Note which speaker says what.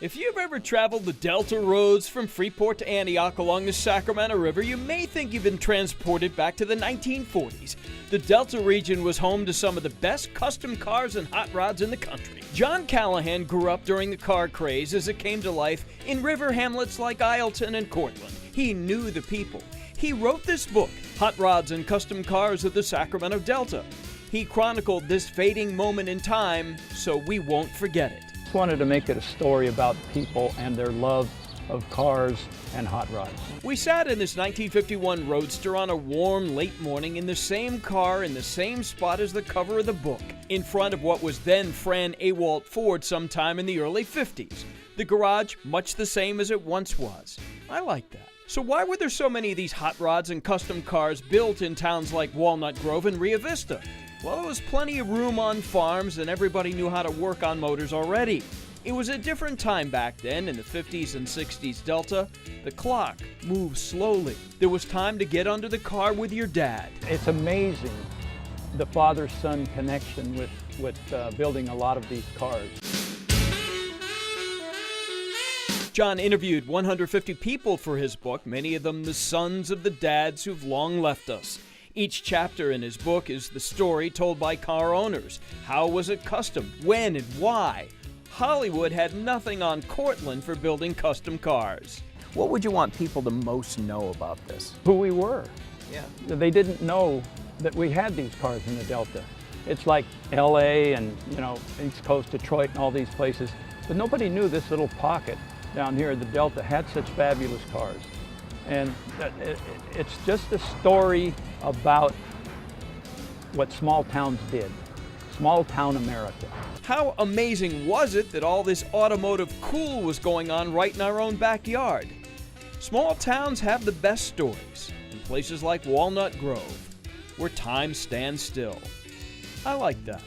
Speaker 1: If you've ever traveled the Delta roads from Freeport to Antioch along the Sacramento River, you may think you've been transported back to the 1940s. The Delta region was home to some of the best custom cars and hot rods in the country. John Callahan grew up during the car craze as it came to life in river hamlets like Isleton and Courtland. He knew the people. He wrote this book, Hot Rods and Custom Cars of the Sacramento Delta. He chronicled this fading moment in time so we won't forget it.
Speaker 2: Wanted to make it a story about people and their love of cars and hot rods.
Speaker 1: We sat in this 1951 Roadster on a warm, late morning in the same car in the same spot as the cover of the book, in front of what was then Fran Awalt Ford sometime in the early 50s. The garage, much the same as it once was. I like that. So why were there so many of these hot rods and custom cars built in towns like Walnut Grove and Rio Vista? Well, there was plenty of room on farms and everybody knew how to work on motors already. It was a different time back then in the 50s and 60s Delta. The clock moved slowly. There was time to get under the car with your dad.
Speaker 2: It's amazing the father-son connection with building a lot of these cars.
Speaker 1: John interviewed 150 people for his book, many of them the sons of the dads who've long left us. Each chapter in his book is the story told by car owners. How was it custom? When and why? Hollywood had nothing on Courtland for building custom cars. What would you want people to most know about this?
Speaker 2: Who we were.
Speaker 1: Yeah.
Speaker 2: They didn't know that we had these cars in the Delta. It's like LA and, East Coast, Detroit and all these places. But nobody knew this little pocket down here in the Delta had such fabulous cars. And it's just a story about what small towns did. Small town America.
Speaker 1: How amazing was it that all this automotive cool was going on right in our own backyard? Small towns have the best stories, in places like Walnut Grove, where time stands still. I like that.